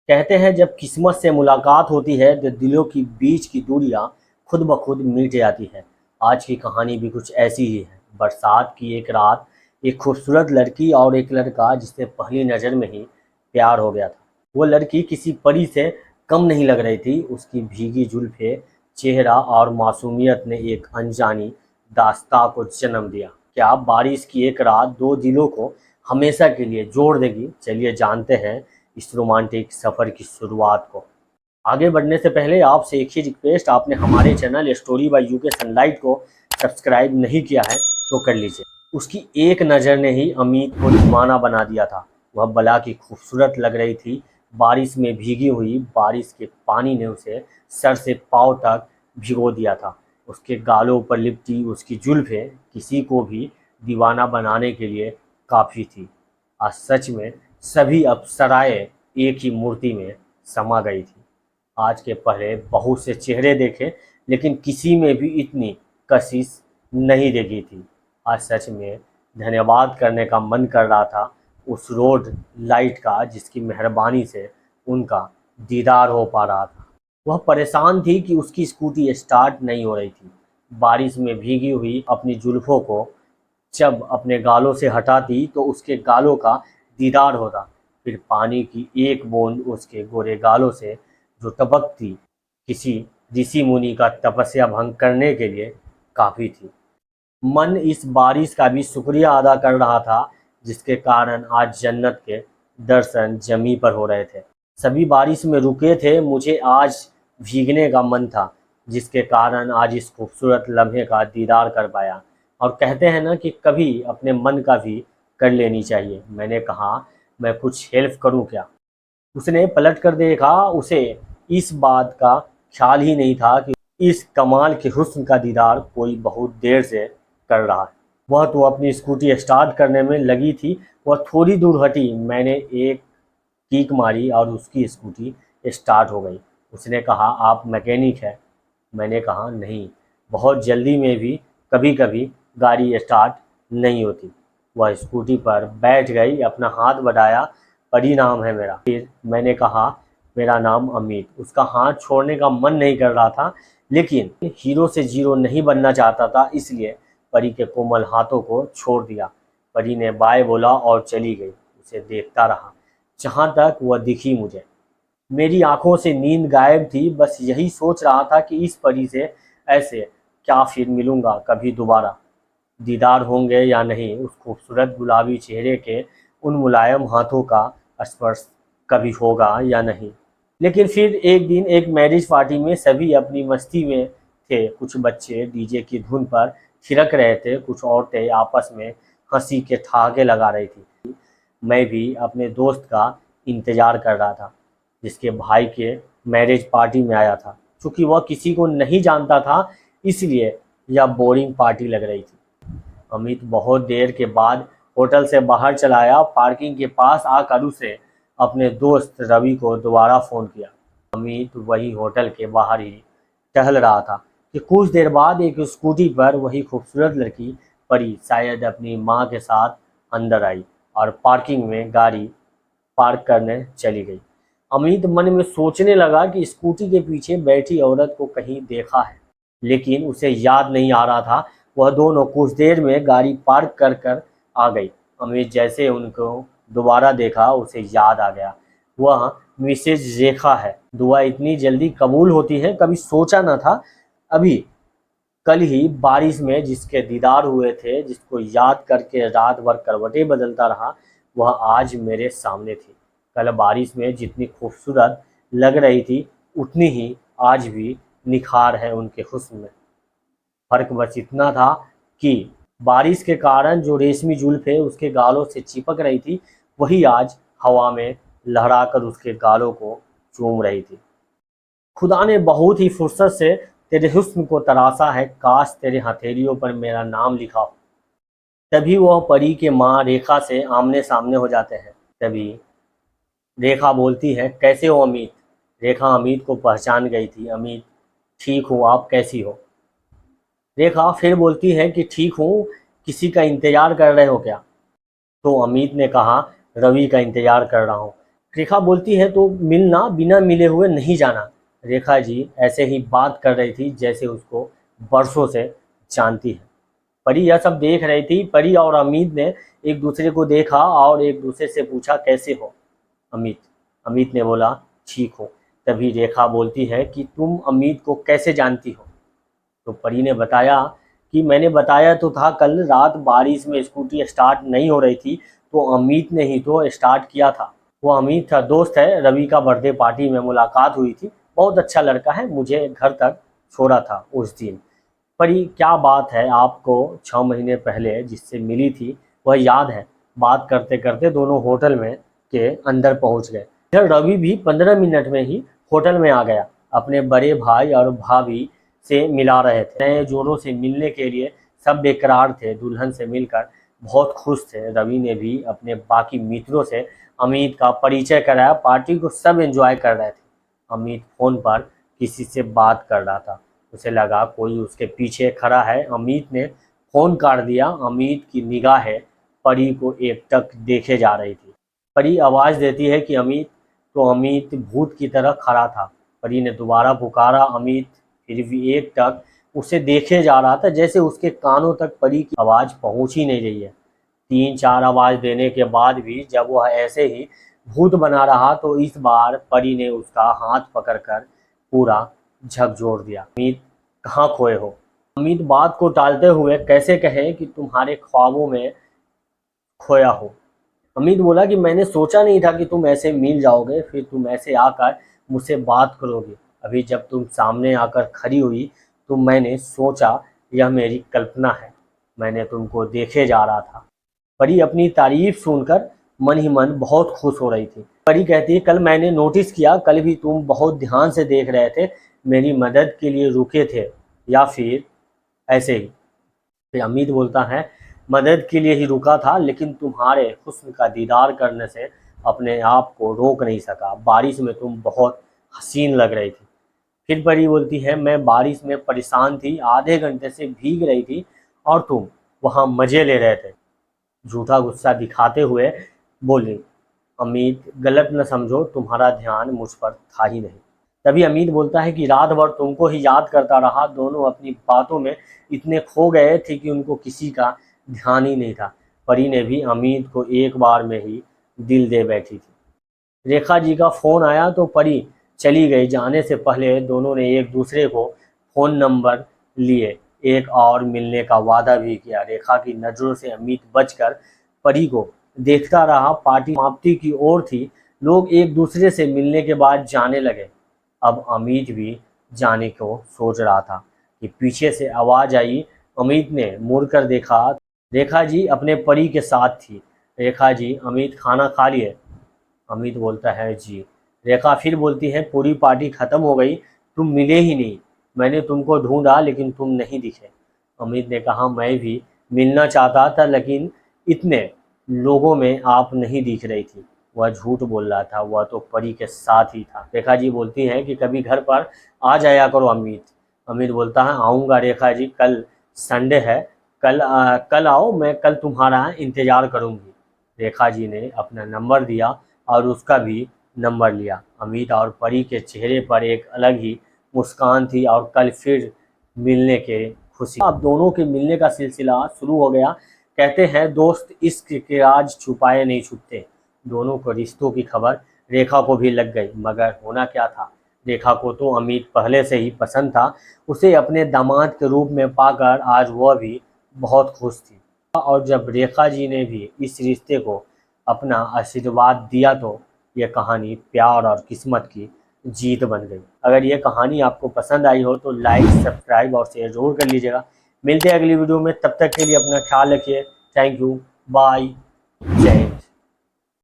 कहते हैं जब किस्मत से मुलाकात होती है तो दिलों की बीच की दूरियां खुद ब खुद मिट जाती है। आज की कहानी भी कुछ ऐसी ही है। बरसात की एक रात, एक खूबसूरत लड़की और एक लड़का जिससे पहली नज़र में ही प्यार हो गया था। वो लड़की किसी परी से कम नहीं लग रही थी। उसकी भीगी जुल्फे, चेहरा और मासूमियत ने एक अनजानी दास्तां को जन्म दिया। क्या बारिश की एक रात दो दिलों को हमेशा के लिए जोड़ देगी? चलिए जानते हैं इस रोमांटिक सफ़र की शुरुआत को। आगे बढ़ने से पहले आपसे एक ही रिक्वेस्ट, आपने हमारे channel story by UK sunlight को सब्सक्राइब नहीं किया है तो कर लीजिए। उसकी एक नज़र ने ही अमित को दीवाना बना दिया था। वह बला की खूबसूरत लग रही थी। बारिश में भीगी हुई बारिश के पानी ने उसे सर से पाँव तक भिगो दिया था। उसके गालों पर लिपटी उसकी जुल्फें किसी को भी दीवाना बनाने के लिए काफ़ी थी। आज सच में सभी अप्सराएं एक ही मूर्ति में समा गई थी। आज के पहले बहुत से चेहरे देखे, लेकिन किसी में भी इतनी कशिश नहीं देखी थी। आज सच में धन्यवाद करने का मन कर रहा था उस रोड लाइट का जिसकी मेहरबानी से उनका दीदार हो पा रहा था। वह परेशान थी कि उसकी स्कूटी स्टार्ट नहीं हो रही थी। बारिश में भीगी हुई अपनी जुल्फों को जब अपने गालों से हटाती तो उसके गालों का दीदार होता। फिर पानी की एक बूंद उसके गोरे गालों से जो टपकती किसी ऋषि मुनि का तपस्या भंग करने के लिए काफ़ी थी। मन इस बारिश का भी शुक्रिया अदा कर रहा था जिसके कारण आज जन्नत के दर्शन जमी पर हो रहे थे। सभी बारिश में रुके थे, मुझे आज भीगने का मन था जिसके कारण आज इस खूबसूरत लम्हे का दीदार कर पाया। और कहते हैं ना कि कभी अपने मन का भी कर लेनी चाहिए। मैंने कहा, मैं कुछ हेल्प करूं क्या? उसने पलट कर देखा। उसे इस बात का ख्याल ही नहीं था कि इस कमाल के हुस्न का दीदार कोई बहुत देर से कर रहा है। वह तो अपनी स्कूटी स्टार्ट करने में लगी थी। वह थोड़ी दूर हटी, मैंने एक किक मारी और उसकी स्कूटी स्टार्ट हो गई। उसने कहा, आप मैकेनिक हैं? मैंने कहा, नहीं, बहुत जल्दी में भी कभी कभी गाड़ी स्टार्ट नहीं होती। वह स्कूटी पर बैठ गई, अपना हाथ बढ़ाया, परी नाम है मेरा। फिर मैंने कहा, मेरा नाम अमित। उसका हाथ छोड़ने का मन नहीं कर रहा था, लेकिन हीरो से जीरो नहीं बनना चाहता था, इसलिए परी के कोमल हाथों को छोड़ दिया। परी ने बाय बोला और चली गई। उसे देखता रहा जहाँ तक वह दिखी मुझे। मेरी आंखों से नींद गायब थी। बस यही सोच रहा था कि इस परी से ऐसे क्या फिर मिलूंगा कभी दोबारा? दीदार होंगे या नहीं, उस खूबसूरत गुलाबी चेहरे के उन मुलायम हाथों का स्पर्श कभी होगा या नहीं? लेकिन फिर एक दिन एक मैरिज पार्टी में सभी अपनी मस्ती में थे। कुछ बच्चे डीजे की धुन पर थिरक रहे थे, कुछ औरतें आपस में हंसी के ठहाके लगा रही थी। मैं भी अपने दोस्त का इंतज़ार कर रहा था जिसके भाई के मैरिज पार्टी में आया था। चूँकि वह किसी को नहीं जानता था, इसलिए यह बोरिंग पार्टी लग रही थी। अमित बहुत देर के बाद होटल से बाहर चला आया। पार्किंग के पास आकर उसे अपने दोस्त रवि को दोबारा फ़ोन किया। अमित वही होटल के बाहर ही टहल रहा था कि कुछ देर बाद एक स्कूटी पर वही खूबसूरत लड़की परी शायद अपनी माँ के साथ अंदर आई और पार्किंग में गाड़ी पार्क करने चली गई। अमित मन में सोचने लगा कि स्कूटी के पीछे बैठी औरत को कहीं देखा है, लेकिन उसे याद नहीं आ रहा था। वह दोनों कुछ देर में गाड़ी पार्क कर कर आ गई। अमित जैसे उनको दोबारा देखा उसे याद आ गया, वह मिसेज रेखा है। दुआ इतनी जल्दी कबूल होती है, कभी सोचा न था। अभी कल ही बारिश में जिसके दीदार हुए थे, जिसको याद करके रात भर करवटें बदलता रहा, वह आज मेरे सामने थी। कल बारिश में जितनी खूबसूरत लग रही थी, उतनी ही आज भी निखार है उनके हुस्न में। फर्क बस इतना था कि बारिश के कारण जो रेशमी जुल्फें उसके गालों से चिपक रही थी, वही आज हवा में लहराकर उसके गालों को चूम रही थी। खुदा ने बहुत ही फुर्सत से तेरे हुस्न को तराशा है, काश तेरे हथेलियों पर मेरा नाम लिखा हो। तभी वह परी के माँ रेखा से आमने सामने हो जाते हैं। तभी रेखा बोलती है, कैसे हो अमित? रेखा अमित को पहचान गई थी। अमित, ठीक हूँ, आप कैसी हो? रेखा फिर बोलती है कि ठीक हूँ, किसी का इंतज़ार कर रहे हो क्या? तो अमित ने कहा, रवि का इंतज़ार कर रहा हूँ। रेखा बोलती है तो मिलना, बिना मिले हुए नहीं जाना। रेखा जी ऐसे ही बात कर रही थी जैसे उसको बरसों से जानती है। परी यह सब देख रही थी। परी और अमित ने एक दूसरे को देखा और एक दूसरे से पूछा, कैसे हो अमित? अमित ने बोला, ठीक हो। तभी रेखा बोलती है कि तुम अमित को कैसे जानती हो? तो परी ने बताया कि मैंने बताया तो था, कल रात बारिश में स्कूटी स्टार्ट नहीं हो रही थी तो अमित ने ही तो स्टार्ट किया था। वो अमित था, दोस्त है, रवि का बर्थडे पार्टी में मुलाकात हुई थी। बहुत अच्छा लड़का है, मुझे घर तक छोड़ा था उस दिन। पर ये क्या बात है, आपको 6 महीने पहले जिससे मिली थी वह याद है? बात करते करते दोनों होटल में के अंदर पहुंच गए। इधर रवि भी 15 मिनट में ही होटल में आ गया। अपने बड़े भाई और भाभी से मिला रहे थे। नए जोड़ों से मिलने के लिए सब बेकरार थे। दुल्हन से मिलकर बहुत खुश थे। रवि ने भी अपने बाकी मित्रों से अमित का परिचय कराया। पार्टी को सब एंजॉय कर रहे थे। अमित फोन पर किसी से बात कर रहा था। उसे लगा कोई उसके पीछे खड़ा है। अमित ने फोन काट दिया। अमित की निगाहें परी को एकटक देखे जा रही थी। परी आवाज देती है कि अमित, तो अमित भूत की तरह खड़ा था। परी ने दोबारा पुकारा, अमित, फिर भी एकटक उसे देखे जा रहा था, जैसे उसके कानों तक परी की आवाज पहुंच ही नहीं रही है। 3-4 आवाज देने के बाद भी जब वह ऐसे ही भूत बना रहा तो इस बार परी ने उसका हाथ पकड़कर पूरा झकझोर दिया। अमित, कहाँ खोए हो? अमित बात को टालते हुए कैसे कहे कि तुम्हारे ख्वाबों में खोया हो। अमित बोला कि मैंने सोचा नहीं था कि तुम ऐसे मिल जाओगे, फिर तुम ऐसे आकर मुझसे बात करोगे। अभी जब तुम सामने आकर खड़ी हुई तो मैंने सोचा यह मेरी कल्पना है। मैंने तुमको देखे जा रहा था। परी अपनी तारीफ सुनकर मन ही मन बहुत खुश हो रही थी। परी कहती है, कल मैंने नोटिस किया, कल भी तुम बहुत ध्यान से देख रहे थे। मेरी मदद के लिए रुके थे या फिर ऐसे ही? फिर अमित बोलता है, मदद के लिए ही रुका था, लेकिन तुम्हारे हुस्न का दीदार करने से अपने आप को रोक नहीं सका। बारिश में तुम बहुत हसीन लग रही थी। फिर परी बोलती है, मैं बारिश में परेशान थी, आधे घंटे से भीग रही थी और तुम वहाँ मज़े ले रहे थे। झूठा गुस्सा दिखाते हुए बोली, अमित, गलत न समझो, तुम्हारा ध्यान मुझ पर था ही नहीं। तभी अमित बोलता है कि रात भर तुमको ही याद करता रहा। दोनों अपनी बातों में इतने खो गए थे कि उनको किसी का ध्यान ही नहीं था। परी ने भी अमित को एक बार में ही दिल दे बैठी थी। रेखा जी का फ़ोन आया तो परी चली गई। जाने से पहले दोनों ने एक दूसरे को फ़ोन नंबर लिए, एक और मिलने का वादा भी किया। रेखा की नज़रों से अमित बचकर परी को देखता रहा। पार्टी समाप्ति की ओर थी। लोग एक दूसरे से मिलने के बाद जाने लगे। अब अमित भी जाने को सोच रहा था कि पीछे से आवाज़ आई। अमित ने मुड़कर देखा। रेखा जी अपने परी के साथ थी। रेखा जी, अमित, खाना खा लिए? अमित बोलता है, जी। रेखा फिर बोलती है, पूरी पार्टी खत्म हो गई, तुम मिले ही नहीं। मैंने तुमको ढूंढा लेकिन तुम नहीं दिखे। अमित ने कहा, मैं भी मिलना चाहता था लेकिन इतने लोगों में आप नहीं दिख रही थी। वह झूठ बोल रहा था, वह तो परी के साथ ही था। रेखा जी बोलती हैं कि कभी घर पर आ जाया करो अमित। अमित बोलता है, आऊँगा रेखा जी, कल संडे है, कल आओ, मैं कल तुम्हारा इंतज़ार करूँगी। रेखा जी ने अपना नंबर दिया और उसका भी नंबर लिया। अमित और परी के चेहरे पर एक अलग ही मुस्कान थी और कल फिर मिलने के खुशी। अब दोनों के मिलने का सिलसिला शुरू हो गया। कहते हैं, दोस्त इश्क के राज छुपाए नहीं छुपते। दोनों को रिश्तों की खबर रेखा को भी लग गई, मगर होना क्या था, रेखा को तो अमित पहले से ही पसंद था। उसे अपने दामाद के रूप में पाकर आज वह भी बहुत खुश थी। और जब रेखा जी ने भी इस रिश्ते को अपना आशीर्वाद दिया तो ये कहानी प्यार और किस्मत की जीत बन गई। अगर ये कहानी आपको पसंद आई हो तो लाइक, सब्सक्राइब और शेयर जरूर कर लीजिएगा। मिलते हैं अगली वीडियो में, तब तक के लिए अपना ख्याल रखिए। थैंक यू, बाय, जय